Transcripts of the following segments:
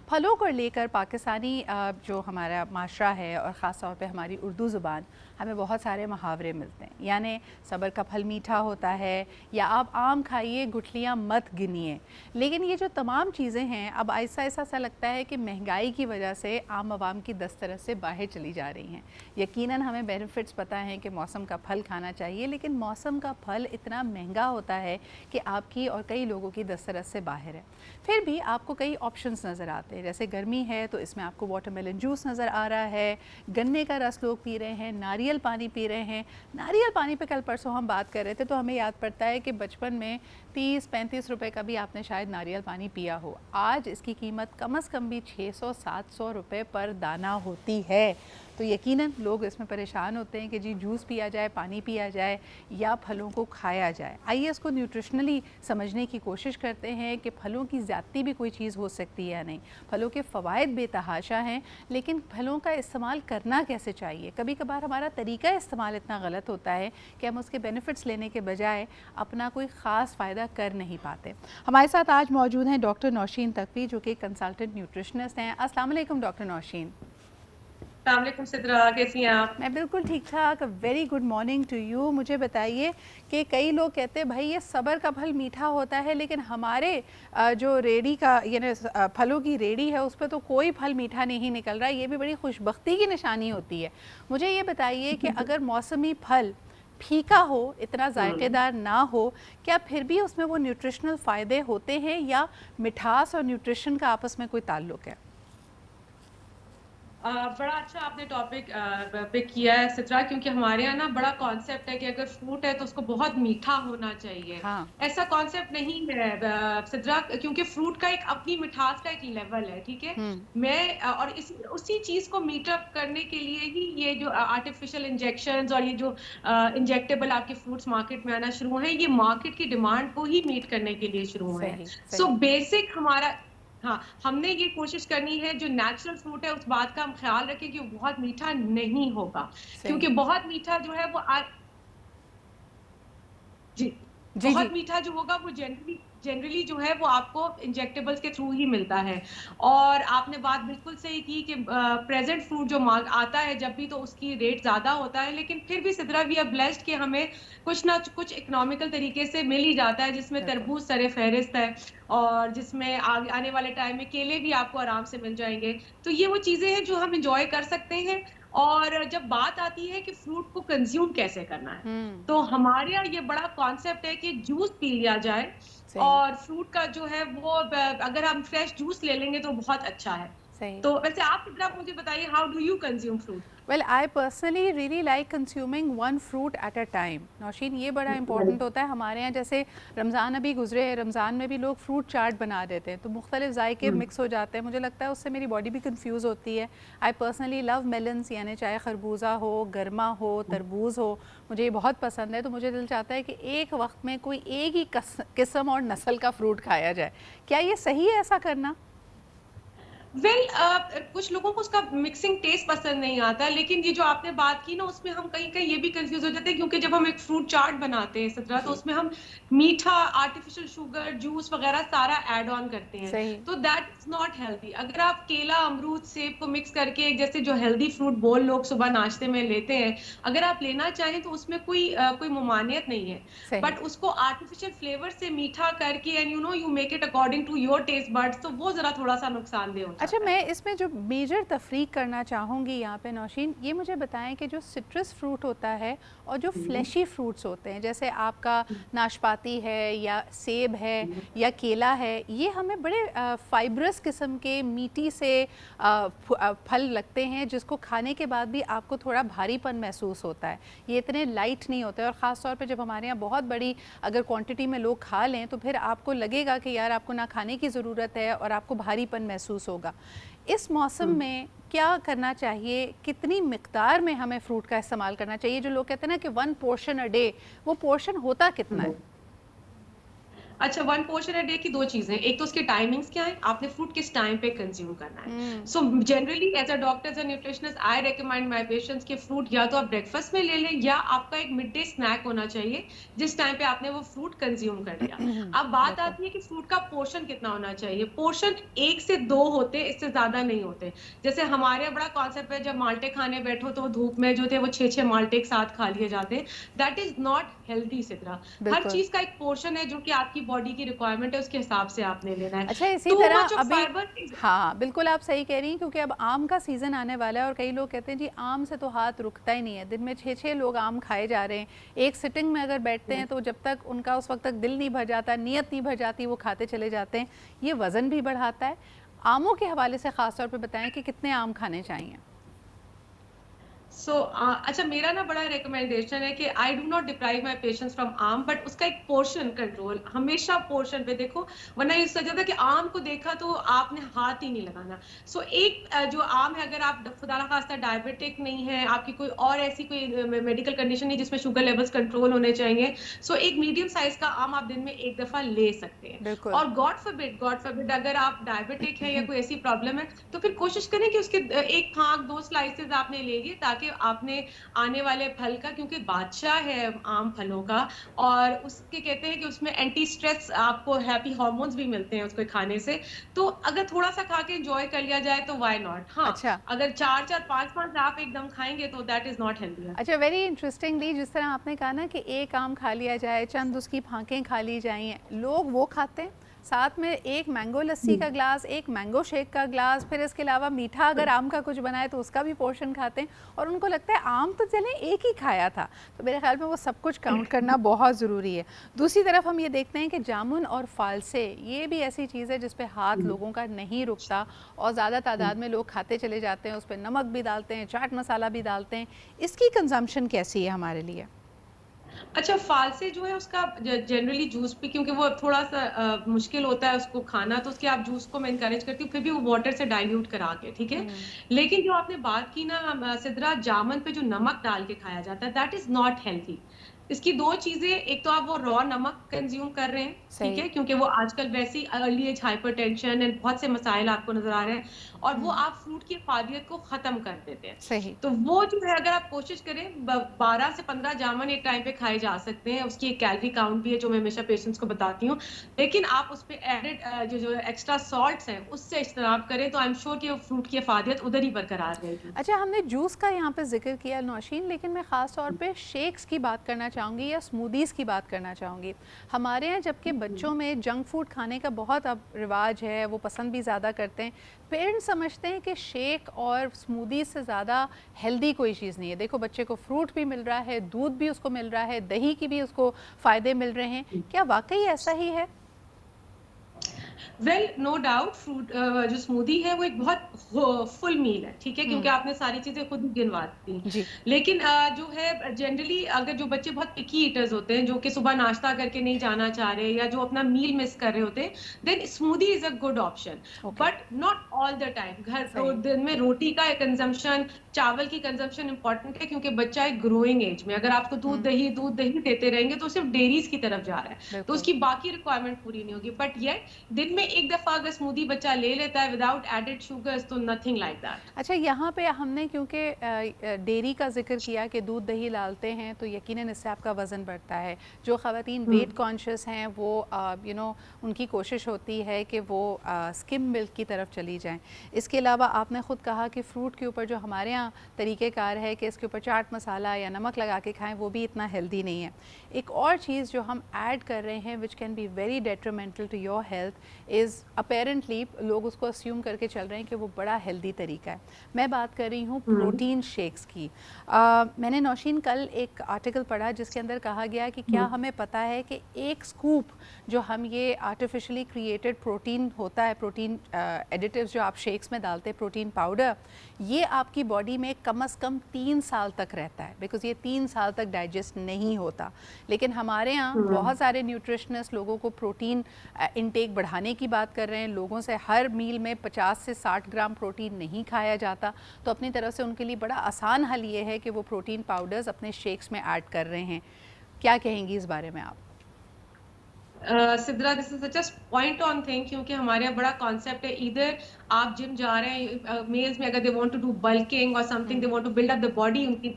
फलों को लेकर पाकिस्तानी जो हमारा माशरा है और ख़ास तौर पे हमारी उर्दू ज़ुबान, हमें बहुत सारे मुहावरे मिलते हैं। यानी सब्र का फल मीठा होता है, या आप आम खाइए गुठलियाँ मत गिनिए। लेकिन ये जो तमाम चीज़ें हैं, अब ऐसा ऐसा सा लगता है कि महंगाई की वजह से आम आवाम की दस्तरस से बाहर चली जा रही हैं। यकीनन हमें बेनिफिट्स पता हैं कि मौसम का फल खाना चाहिए, लेकिन मौसम का फल इतना महंगा होता है कि आपकी और कई लोगों की दस्तरस से बाहर है। फिर भी आपको कई ऑप्शंस नज़र आते हैं। जैसे गर्मी है तो इसमें आपको वाटरमेलन जूस नज़र आ रहा है, गन्ने का रस लोग पी रहे हैं, नारियल पानी पी रहे हैं। नारियल पानी पे कल परसों हम बात कर रहे थे तो हमें याद पड़ता है कि बचपन में 30-35 रुपए का भी आपने शायद नारियल पानी पिया हो। आज इसकी कीमत कम से कम भी 600-700 रुपए पर दाना होती है। तो यकीनन लोग इसमें परेशान होते हैं कि जी जूस पिया जाए, पानी पिया जाए या फलों को खाया जाए। आइए इसको न्यूट्रिशनली समझने की कोशिश करते हैं कि फलों की ज़्यादती भी कोई चीज़ हो सकती है या नहीं। फलों के फ़वाइद बेतहाशा हैं, लेकिन फलों का इस्तेमाल करना कैसे चाहिए। कभी कभार हमारा तरीका इस्तेमाल इतना गलत होता है कि हम उसके बेनिफिट्स लेने के बजाय अपना कोई ख़ास फ़ायदा कर नहीं पाते। हमारे साथ आज मौजूद हैं डॉक्टर नौशीन तकवी, जो कि कंसल्टेंट न्यूट्रिशनिस्ट हैं। अस्सलाम वालेकुम डॉक्टर नौशीन। अस्सलाम सिद्रा, कैसी हैं आप? मैं बिल्कुल ठीक ठाक। Very good morning to you. मुझे बताइए कि कई लोग कहते हैं भाई ये सब्र का फल मीठा होता है, लेकिन हमारे जो रेडी का यानी फलों की रेडी है उस पर तो कोई फल मीठा नहीं निकल रहा है। ये भी बड़ी खुशबख्ती की निशानी होती है। मुझे ये बताइए कि अगर मौसमी फल फीका हो, इतना जायकेदार ना हो, क्या फिर भी उसमें वो न्यूट्रिशनल फ़ायदे होते हैं, या मिठास और न्यूट्रिशन का आपस में कोई ताल्लुक़ है? बड़ा अच्छा आपने टॉपिक पिक किया है सिद्रा, क्योंकि हमारे यहाँ ना बड़ा कॉन्सेप्ट है कि अगर फ्रूट है तो उसको बहुत मीठा होना चाहिए। हाँ। ऐसा कॉन्सेप्ट नहीं है सिद्रा, क्योंकि फ्रूट का एक अपनी मिठास का एक लेवल है, ठीक है। मैं और उसी चीज को मीट अप करने के लिए ही ये जो आर्टिफिशियल इंजेक्शंस और ये जो इंजेक्टेबल आपके फ्रूट्स मार्केट में आना शुरू हैं, ये मार्केट की डिमांड को ही मीट करने के लिए शुरू हुए हैं। सही सो सही। बेसिक हमारा, हाँ, हमने ये कोशिश करनी है जो नेचुरल फ्रूट है उस बात का हम ख्याल रखें कि वो बहुत मीठा नहीं होगा, सही। क्योंकि बहुत मीठा जो है वो जी, जी जी। बहुत मीठा जो होगा वो जनरली जो है वो आपको इंजेक्टेबल्स के थ्रू ही मिलता है। और आपने बात बिल्कुल सही की कि प्रेजेंट फ्रूट जो आता है जब भी, तो उसकी रेट ज्यादा होता है, लेकिन फिर भी सिद्रा वी आर ब्लेस्ड कि हमें कुछ ना कुछ इकोनॉमिकल तरीके से मिल ही जाता है, जिसमें तरबूज सरे फहरिस्त है और जिसमें आने वाले टाइम में केले भी आपको आराम से मिल जाएंगे। तो ये वो चीजें हैं जो हम इंजॉय कर सकते हैं। और जब बात आती है कि फ्रूट को कंज्यूम कैसे करना है, तो हमारे यहाँ ये बड़ा कॉन्सेप्ट है कि जूस पी लिया जाए। सही और फ्रूट का जो है वो अगर हम फ्रेश जूस ले लेंगे तो बहुत अच्छा है। सही। तो वैसे आप मुझे बताइए, how do you consume fruit? Well I personally really like consuming one fruit at a time. Naushin, ये बड़ा इंपॉर्टेंट होता है हमारे यहाँ। जैसे रमज़ान अभी गुजरे है, रमज़ान में भी लोग फ्रूट चाट बना देते हैं, तो मुख्तलिफ जायके मिक्स हो जाते हैं। मुझे लगता है उससे मेरी बॉडी भी कंफ्यूज होती है। आई पर्सनली लव मेलन्स, यानी चाहे खरबूजा हो, गर्मा हो, तरबूज हो, मुझे ये बहुत पसंद है। तो मुझे दिल चाहता है कि एक वक्त में कोई एक ही किस्म और नस्ल का फ्रूट खाया जाए। क्या ये सही है ऐसा करना? कुछ लोगों को उसका मिक्सिंग टेस्ट पसंद नहीं आता, लेकिन ये जो आपने बात की ना, उसमें हम कहीं कहीं ये भी कंफ्यूज हो जाते हैं, क्योंकि जब हम एक फ्रूट चाट बनाते हैं सत्रह, तो उसमें हम मीठा, आर्टिफिशियल शुगर, जूस वगैरह सारा ऐड ऑन करते हैं। सही। तो दैट इज नॉट हेल्दी। अगर आप केला, अमरूद, सेब को मिक्स करके जैसे जो हेल्दी फ्रूट बोल लोग सुबह नाश्ते में लेते हैं, अगर आप लेना चाहें तो उसमें कोई ममानियत नहीं है। सही। बट उसको आर्टिफिशियल फ्लेवर से मीठा करके and you make it according to your taste buds, तो वो जरा थोड़ा सा नुकसानदेह हो अच्छा, जाता है। मैं इसमें जो मेजर तफरीक करना चाहूँगी यहाँ पे नौशीन, ये मुझे बताएं कि जो सिट्रस फ्रूट होता है और जो फ्लैशी फ्रूट्स होते हैं, जैसे आपका नाशपाती है या सेब है या केला है, ये हमें बड़े फाइब्रस किस्म के मीठी से फल लगते हैं, जिसको खाने के बाद भी आपको थोड़ा भारीपन महसूस होता है। ये इतने लाइट नहीं होते, और ख़ास तौर पे जब हमारे यहाँ बहुत बड़ी अगर क्वांटिटी में लोग खा लें तो फिर आपको लगेगा कि यार आपको ना खाने की ज़रूरत है और आपको भारीपन महसूस होगा। इस मौसम में क्या करना चाहिए? कितनी मिक़दार में हमें फ्रूट का इस्तेमाल करना चाहिए? जो लोग कहते हैं ना कि 1 पोर्शन अ डे, वो पोर्शन होता कितना है? अच्छा, 1 पोर्शन अ डे की 2 चीज़ें, एक तो उसकी टाइमिंग्स क्या है, आपने फूड किस टाइम पे कंज़्यूम करना है। Hmm, so generally as a doctor as a nutritionist I recommend my patients कि फ्रूट या तो आप ब्रेकफास्ट में ले लें या आपका एक मिड डे स्नैक होना चाहिए, जिस टाइम पे आपने वो फ्रूट कंज़्यूम कर लिया। अब बात बिल्कुल। आती है कि फ्रूट का पोर्शन कितना होना चाहिए, पोर्शन 1 से 2 होते, इससे ज़्यादा नहीं होते। जैसे हमारे यहाँ बड़ा कॉन्सेप्ट है, जब माल्टे खाने बैठो तो धूप में जो थे वो 6-6 माल्टे एक साथ खा लिए जाते हैं। That is not healthy Sidra. हर बिल्कुल। चीज़ का एक पोर्शन है जो कि आपकी बॉडी की रिक्वायरमेंट है, उसके हिसाब से आपने लेना है। अच्छा, इसी टू तरह मच ऑफ अभी फाइबर इज़ हाँ, बिल्कुल आप सही कह रही हैं, क्योंकि अब आम का सीज़न आने वाला है और कई लोग कहते हैं जी आम से तो हाथ रुकता ही नहीं है। दिन में 6-6 लोग आम खाए जा रहे हैं। एक सिटिंग में अगर बैठते हैं तो जब तक उनका उस वक़्त तक दिल नहीं भर जाता, नीयत नहीं भर जाती, वो खाते चले जाते हैं। ये वज़न भी बढ़ाता है। आमों के हवाले से ख़ास तौर पे बताएँ कि कितने आम खाने चाहिए? अच्छा, मेरा ना बड़ा रिकमेंडेशन है कि I do not deprive my patients from आम, बट उसका एक पोर्शन कंट्रोल, हमेशा पोर्शन पे देखो, वरना ये सजा था कि आम को देखा तो आपने हाथ ही नहीं लगाना। एक जो आम है, अगर आप खुदा ना खास्ता डायबिटिक नहीं है, आपकी कोई और ऐसी कोई मेडिकल कंडीशन नहीं जिसमें शुगर लेवल्स कंट्रोल होने चाहिए, एक मीडियम साइज का आम आप दिन में एक दफा ले सकते हैं। बिल्कुल। और गॉड फॉरबिड अगर आप डायबिटिक है या कोई ऐसी प्रॉब्लम है, तो फिर कोशिश करें कि उसके एक फाँक 2 स्लाइसेस आपने ले लिए, ताकि आपने आने वाले फल का, क्योंकि बादशाह है आम फलों का, और उसके कहते हैं कि उसमें एंटी स्ट्रेस आपको हैप्पी हार्मोन्स भी मिलते हैं उसको खाने से। तो अगर थोड़ा-सा खा के एन्जॉय कर लिया जाए तो व्हाई नॉट? हाँ, अच्छा। अगर 4-4 5-5 आप एकदम खाएँगे तो दैट इज़ नॉट हेल्दी। अच्छा, वेरी इंटरेस्टिंगली जिस तरह आपने कहा ना कि एक आम खा लिया जाए, चंद उसकी फाँकें खा ली जाएँ, लोग वो खाते हैं। साथ में एक मैंगो लस्सी का ग्लास, एक मैंगो शेक का ग्लास, फिर इसके अलावा मीठा अगर आम का कुछ बनाए तो उसका भी पोर्शन खाते हैं और उनको लगता है आम तो चलें एक ही खाया था। तो मेरे ख़्याल में वो सब कुछ काउंट करना बहुत ज़रूरी है। दूसरी तरफ हम ये देखते हैं कि जामुन और फ़ालसे, ये भी ऐसी चीज़ है जिस पे हाथ लोगों का नहीं रुकता और ज़्यादा तादाद में लोग खाते चले जाते हैं, उस पे नमक भी डालते हैं, चाट मसाला भी डालते हैं। इसकी कंजम्पशन कैसी है हमारे लिए? अच्छा, फालसे जो है उसका जनरली जूस भी, क्योंकि वो थोड़ा-सा मुश्किल होता है उसको खाना, तो उसके आप जूस को मैं एनकरेज करती हूँ, फिर भी वो वाटर से डाइल्यूट करा के, ठीक है? हुँ, लेकिन जो आपने बात की ना, सिदरा जामुन पे जो नमक डाल के खाया जाता है, दैट इज़ नॉट हेल्दी। इसकी 2 चीज़ें, एक तो आप वो रॉ नमक कंज़्यूम कर रहे हैं, ठीक सही। है? क्योंकि वो आजकल वैसे ही अर्ली एज हाइपरटेंशन एंड बहुत से मसाइल आपको नज़र आ रहे हैं, और वो हुँ, आप फ्रूट की अफ़ादियत को ख़त्म कर देते हैं। सही। तो वो जो है, अगर आप कोशिश करें, 12 से 15 जामुन एक टाइम पे खाए जा सकते हैं। उसकी एक कैलोरी काउंट भी है जो मैं हमेशा पेशेंट्स को बताती हूँ। लेकिन आप उसपे एडेड जो एक्स्ट्रा साल्ट्स हैं उससे इज्तनाब करें, तो आई एम श्योर कि वो फ्रूट की अफादियत उधर ही बरकरार रहेगी। अच्छा, हमने जूस का यहाँ पे ज़िक्र किया नौशीन, लेकिन मैं ख़ास तौर पे शेक्स की बात करना चाहूँगी या स्मूदीज़ की बात करना चाहूँगी। हमारे यहाँ जबकि बच्चों में जंक फूड खाने का बहुत अब रिवाज है, वो पसंद भी ज़्यादा करते हैं। पेरेंट्स समझते हैं कि शेक और स्मूदीज़ से ज़्यादा हेल्दी कोई चीज़ नहीं है। देखो, बच्चे को फ्रूट भी मिल रहा है, दूध भी उसको मिल रहा है, दही की भी उसको फ़ायदे मिल रहे हैं। क्या वाक़ई ऐसा ही है? वेल, नो डाउट फ्रूट जो स्मूदी है वो एक बहुत फुल मील है, ठीक है? क्योंकि हुँ, आपने सारी चीज़ें खुद ही गिनवा दी। जी। लेकिन जो है जनरली, अगर जो बच्चे बहुत पिकी ईटर्स होते हैं, जो कि सुबह नाश्ता करके नहीं जाना चाह रहे या जो अपना मील मिस कर रहे होते हैं, then smoothie is a good option, okay, but not all the time. सही। दिन में रोटी का कंज़म्पशन, चावल की कंज़म्पशन इम्पोर्टेंट है, क्योंकि बच्चा एक ग्रोइंग एज में, अगर आपको हुँ, दूध दही देते रहेंगे तो सिर्फ डेयरीज़ की तरफ जा रहा है। तो बिल्कुल। उसकी बाकी रिक्वायरमेंट पूरी नहीं होगी। बट येट दिन में एक दफ़ा अगर स्मूदी बच्चा ले लेता है विदाउट एडेड शुगर्स, तो नथिंग लाइक दैट। अच्छा, यहाँ पे हमने क्योंकि डेयरी का ज़िक्र किया कि दूध दही डालते हैं तो यकीनन इससे आपका वज़न बढ़ता है। जो ख़वातीन हुँ, वेट कॉन्शियस हैं वो उनकी कोशिश होती है कि वो स्किम मिल्क की तरफ चली जाएँ। इसके अलावा आपने ख़ुद कहा कि फ्रूट के ऊपर जो हमारे यहाँ तरीक़ेकार है कि इसके ऊपर चाट मसाला या नमक लगा के खाएँ, वो भी इतना हेल्दी नहीं है। एक और चीज़ जो हम ऐड कर रहे हैं which can be very detrimental to your health is apparently लोग उसको अस्यूम करके चल रहे हैं कि वो बड़ा हेल्दी तरीका है। मैं बात कर रही हूँ हुँ, प्रोटीन शेक्स की। मैंने नौशीन कल एक आर्टिकल पढ़ा जिसके अंदर कहा गया कि क्या हुँ, हमें पता है कि एक स्कूप जो हम ये आर्टिफिशियली क्रिएटेड प्रोटीन होता है, प्रोटीन एडिटिव्स जो आप शेक्स में डालते हैं, प्रोटीन पाउडर, ये आपकी बॉडी में कम से कम 3 साल तक रहता है, बिकॉज़ ये 3 साल तक डाइजेस्ट नहीं होता। लेकिन हमारे यहाँ हुँ। बहुत सारे न्यूट्रिशनिस्ट लोगों को प्रोटीन इनटेक बढ़ाने की बात कर रहे हैं। लोगों से हर मील में 50 से 60 ग्राम प्रोटीन नहीं खाया जाता, तो अपनी तरफ से उनके लिए बड़ा आसान हल ये है कि वो प्रोटीन पाउडर्स अपने शेक्स में ऐड कर रहे हैं। क्या कहेंगी इस बारे में आप? Sidra, this is such a point on thing, क्योंकि हमारे यहाँ बड़ा कॉन्सेप्ट है, इधर आप जिम जा रहे हैं मेल्स में, अगर they want to do bulking और something, they want to build up the body उनकी,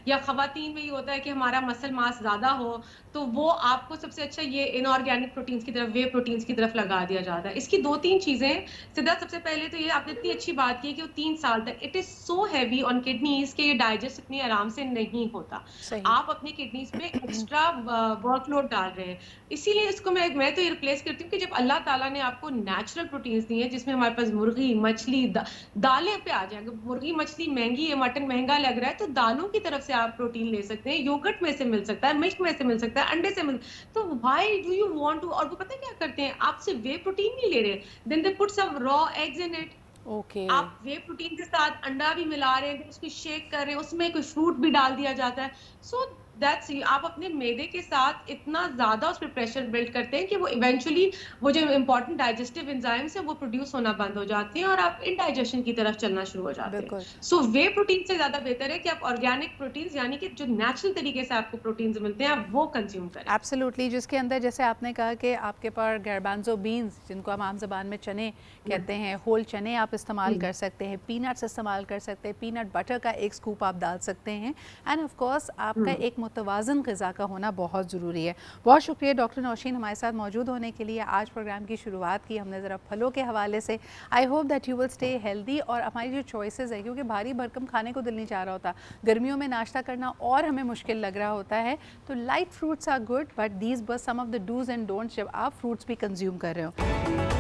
या खवातीन में ये होता है कि हमारा मसल मास ज्यादा हो, तो वो आपको सबसे अच्छा ये इनऑर्गेनिक प्रोटीन्स की तरफ, वे प्रोटीन्स की तरफ लगा दिया जाता है। इसकी दो तीन चीजें हैं सिद्धा। सबसे पहले तो ये आपने इतनी अच्छी बात की कि वो 3 साल तक it is so heavy on kidneys के ये डाइजेस्ट इतनी आराम से नहीं होता। सही। आप अपनी किडनीज में एक्स्ट्रा वर्कलोड डाल रहे हैं। इसीलिए इसको मैं तो ये रिप्लेस करती हूँ कि जब अल्लाह ताला ने आपको नेचुरल प्रोटीन्स दिए हैं, जिसमें हमारे पास मुर्गी, मछली, दालें पे आ जाएंगे। मुर्गी मछली महंगी है, मटन महंगा लग रहा है, तो दालों की तरफ से आप प्रोटीन ले सकते हैं, योगर्ट में से मिल सकता है, मिल्क में से मिल सकता है, अंडे से मिल। तो why do you want to, और वो पता है क्या करते हैं, आपसे वे प्रोटीन नहीं ले रहे, then they put some raw eggs in it. Okay. आप वे प्रोटीन के साथ अंडा भी मिला रहे हैं, उसकी शेक कर रहे हैं, उसमें कोई फ्रूट भी डाल दिया जाता है। सो दैट्स, आप अपने मैदे के साथ इतना ज्यादा उस पर प्रेशर बिल्ड करते हैं कि वो इवेंचुअली वो जो इंपॉर्टेंट डाइजेस्टिव एंजाइम्स है वो प्रोड्यूस होना बंद हो जाते हैं और आप इनडाइजेशन की तरफ चलना शुरू हो जाते हैं। बिल्कुल। सो वे प्रोटीन से ज्यादा बेहतर है कि आप ऑर्गेनिक प्रोटीन्स, यानी कि जो नेचुरल तरीके से आपको प्रोटीन्स मिलते हैं, आप वो कंज्यूम करें। एब्सोल्युटली, जिसके अंदर जैसे आपने कहा कि आपके पास गार्बांजो बीन्स, जिनको हम आम ज़बान में चने कहते हैं, होल चने आप इस्तेमाल कर सकते हैं, पीनट्स इस्तेमाल कर सकते हैं, पीनट बटर का एक स्कूप आप डाल सकते हैं, एंड ऑफ कोर्स आपका एक मुतवाज़न ग़िज़ा का होना बहुत ज़रूरी है। बहुत शुक्रिया डॉक्टर नौशीन हमारे साथ मौजूद होने के लिए। आज प्रोग्राम की शुरुआत की हमने ज़रा फलों के हवाले से। I hope that you will stay healthy, और हमारी जो चॉइसेस है, क्योंकि भारी भरकम खाने को दिल नहीं चाह रहा होता, गर्मियों में नाश्ता करना और हमें मुश्किल लग रहा होता है, तो light fruits are good, but these बस some of the dos and don'ts जब आप फ्रूट्स भी कंज्यूम कर रहे हो।